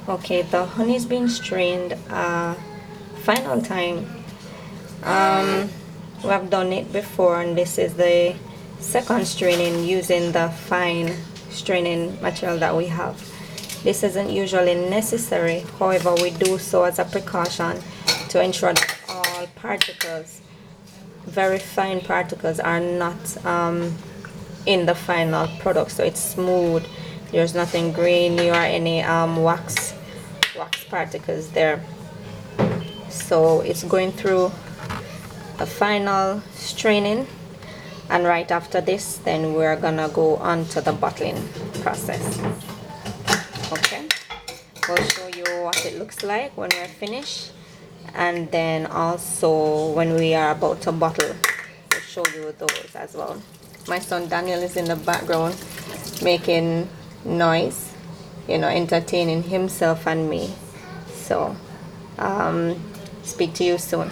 Okay, the honey's been strained final time. We have done it before, and this is the second straining using the fine straining material that we have. This isn't usually necessary, however we do so as a precaution to ensure that all particles, very fine particles, are not in the final product, so it's smooth, there's nothing grainy or any wax particles there. So it's going through a final straining, and right after this then we're gonna go on to the bottling process. Okay, we'll show you what it looks like when we're finished, and then also when we are about to bottle we'll show you those as well. My son Daniel is in the background making noise, you know, entertaining himself and me. So speak to you soon.